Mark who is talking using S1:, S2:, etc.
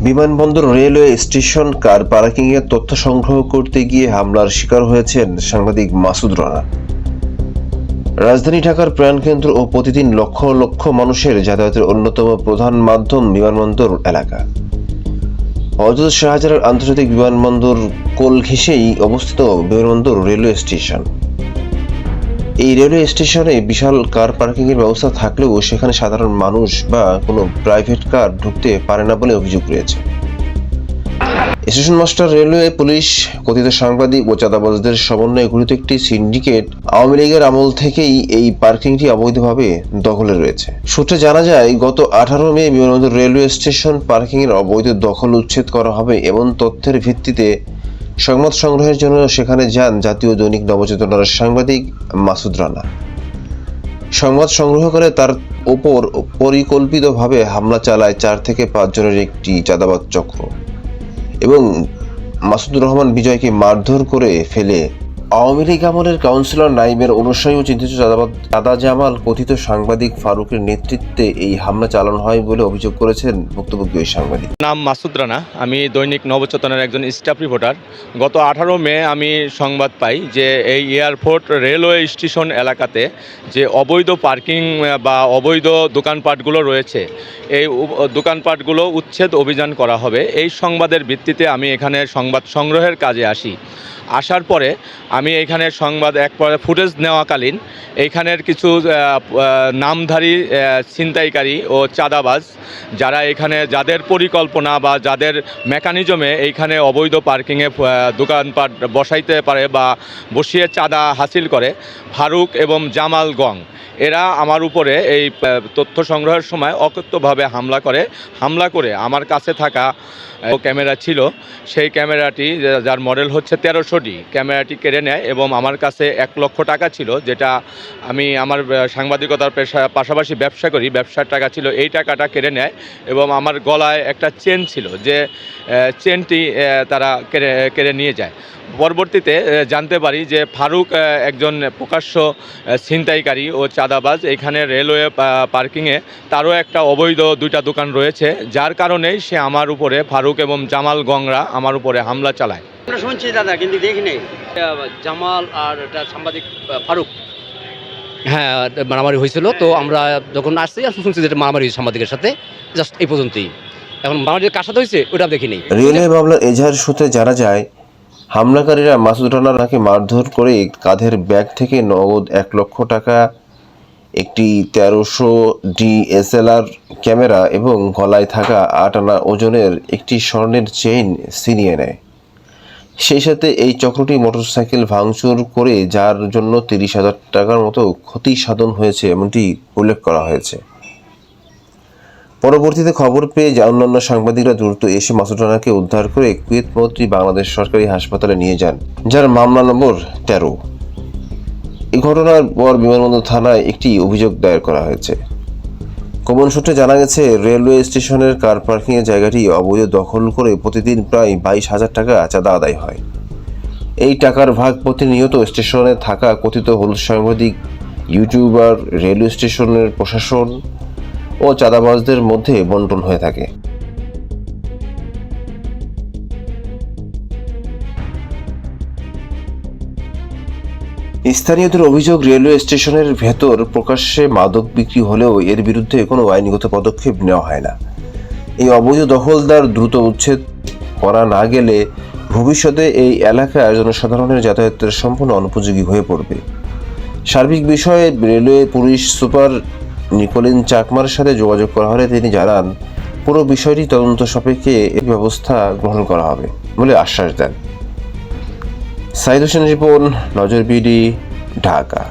S1: বিমানবন্দর railway station কার পার্কিংয়ের তথ্য সংগ্রহ করতে গিয়ে হামলার শিকার হয়েছেন সাংবাদিক মাসুদ রানা। রাজধানী ঢাকার প্রাণকেন্দ্র ও প্রতিদিন লক্ষ লক্ষ মানুষের যাতায়াতের অন্যতম প্রধান মাধ্যম বিমানবন্দর এলাকা। হযরত শাহজালাল আন্তর্জাতিক বিমানবন্দর কোল ঘেঁষেই অবস্থিত বিমানবন্দর রেলওয়ে স্টেশন। এই রেলওয়ে স্টেশনে বিশাল কার পার্কিংয়ের ব্যবস্থা থাকলেও সেখানে সাধারণ মানুষ বা কোনো প্রাইভেট কার ঢুকতে পারে না বলে অভিযোগ রয়েছে। স্টেশন মাস্টার, রেলওয়ে পুলিশ, কথিত সাংবাদিক ও চাঁদাবাজদের সমন্বয়ে গঠিত একটি সিন্ডিকেট আওয়ামী লীগের আমল থেকেই এই পার্কিংটি অবৈধভাবে দখলে রয়েছে। সূত্রে জানা যায়, গত 18 মে বিমানবন্দর রেলওয়ে স্টেশন পার্কিংয়ের অবৈধ দখল উচ্ছেদ করা হবে এমন তথ্যের ভিত্তিতে সংবাদ সংগ্রহের জন্য সেখানে যান জাতীয় দৈনিক নবচেতনার সাংবাদিক মাসুদ রানা। সংবাদ সংগ্রহ করে তার ওপর পরিকল্পিতভাবে হামলা চালায় 4 থেকে 5 জনের একটি চাঁদাবাজ চক্র এবং মাসুদুর রহমান বিজয়কে মারধর করে ফেলে। আওয়ামী লীগ আমলের কাউন্সিলর নাইমের অনুসারী ও চিন্তিত চাঁদা জামাল কথিত সাংবাদিক ফারুকের নেতৃত্বে এই হামলা চালানো হয় বলে অভিযোগ করেছেন ভুক্তভোগী ওই সাংবাদিক।
S2: নাম মাসুদ রানা, আমি দৈনিক নবচেতনার একজন স্টাফ রিপোর্টার। গত 18 মে আমি সংবাদ পাই যে এই এয়ারপোর্ট রেলওয়ে স্টেশন এলাকাতে যে অবৈধ পার্কিং বা অবৈধ দোকানপাটগুলো রয়েছে, এই দোকানপাটগুলো উচ্ছেদ অভিযান করা হবে। এই সংবাদের ভিত্তিতে আমি এখানে সংবাদ সংগ্রহের কাজে আসি। আসার পরে আমি এইখানে সংবাদ ফুটেজ নেওয়াকালীন এইখানের কিছু নামধারী ছিনতাইকারী ও চাঁদাবাজ যারা এখানে যাদের পরিকল্পনা বা যাদের মেকানিজমে এইখানে অবৈধ পার্কিংয়ে দোকানপাট বসাইতে পারে বা বসিয়ে চাঁদা হাসিল করে, ফারুক এবং জামাল গং, এরা আমার উপরে এই তথ্য সংগ্রহের সময় অকথ্যভাবে হামলা করে আমার কাছে থাকা ক্যামেরা ছিল, সেই ক্যামেরাটি যার মডেল হচ্ছে 1300D ক্যামেরাটি কেড়ে নেয় এবং আমার কাছে 1 লক্ষ টাকা ছিল, যেটা আমি আমার সাংবাদিকতার পাশাপাশি ব্যবসা করি, ব্যবসার টাকা ছিল, এই টাকাটা কেড়ে নেয় এবং আমার গলায় একটা চেন ছিল, যে চেনটি তারা কেড়ে নিয়ে যায়। পরবর্তীতে জানতে পারি যে ফারুক একজন প্রকাশ্য ছিনতাইকারী ও চাঁদাবাজ। এখানে রেলওয়ে পার্কিংয়ে তারও একটা অবৈধ 2টা দোকান রয়েছে, যার কারণেই সে আমার উপরে, ফারুক এবং জামাল গংরা আমার উপরে হামলা চালায়।
S3: আমরা শুনছি দাদা, কিন্তু দেখি নেই জামাল আর এটা সাংবাদিক ফারুক, হ্যাঁ মারামারি হয়েছিল। তো আমরা যখন আসছি শুনছি যে মারামারি হয়েছে সাংবাদিকের সাথে, জাস্ট এই পর্যন্তই। এখন মারামারি কার সাথে হয়েছে ওটা দেখি নেই।
S1: রেলওয়ে মামলার এজাহার সূত্রে জানা যায়, হামলাকারীরা মাসুদ রানাকে মারধর করে কাঁধের ব্যাগ থেকে নগদ 1 লক্ষ টাকা, একটি 1300D SLR ক্যামেরা এবং গলায় থাকা 8 আনা ওজনের একটি স্বর্ণের চেইন ছিনিয়ে নেয়। সেই সাথে এই চক্রটি মোটরসাইকেল ভাঙচুর করে, যার জন্য 30,000 টাকার মতো ক্ষতি সাধন হয়েছে এমনটি উল্লেখ করা হয়েছে। পরবর্তীতে খবর পেয়ে অন্যান্য সাংবাদিকরা দ্রুত এসে মাসুদ রানাকে উদ্ধার করে কুয়েত মন্ত্রী বাংলাদেশ সরকারি হাসপাতালে নিয়ে যান, যার মামলা নম্বর 13। এই ঘটনার পর বিমানবন্দর থানায় একটি অভিযোগ দায়ের করা হয়েছে। গোপন সূত্রে জানা গেছে, রেলওয়ে স্টেশনের কার পার্কিংয়ের জায়গাটি অবৈধ দখল করে প্রতিদিন প্রায় 22,000 টাকা চাঁদা আদায় হয়। এই টাকার ভাগ প্রতিনিয়ত স্টেশনে থাকা কথিত হলুদ সাংবাদিক, ইউটিউবার, রেলওয়ে স্টেশনের প্রশাসন ও চাঁদাবাজদের মধ্যে বন্টন হয়ে থাকে। স্থানীয়দের অভিযোগ, রেলওয়ে স্টেশনের ভেতর প্রকাশ্যে মাদক বিক্রি হলেও এর বিরুদ্ধে কোনো আইনগত পদক্ষেপ নেওয়া হয় না। এই অবৈধ দখলদার দ্রুত উচ্ছেদ করা না গেলে ভবিষ্যতে এই এলাকা জনসাধারণের যাতায়াতের সম্পূর্ণ অনুপযোগী হয়ে পড়বে। সার্বিক বিষয়ে রেলওয়ে পুলিশ সুপার নিকোলিন চাকমার সাথে যোগাযোগ করা হলে তিনি জানান, পুরো বিষয়টি তদন্ত সাপেক্ষে এই ব্যবস্থা গ্রহণ করা হবে বলে আশ্বাস দেন। সাইদ হোসেন রিপন, নজর বিডি, ঢাকা।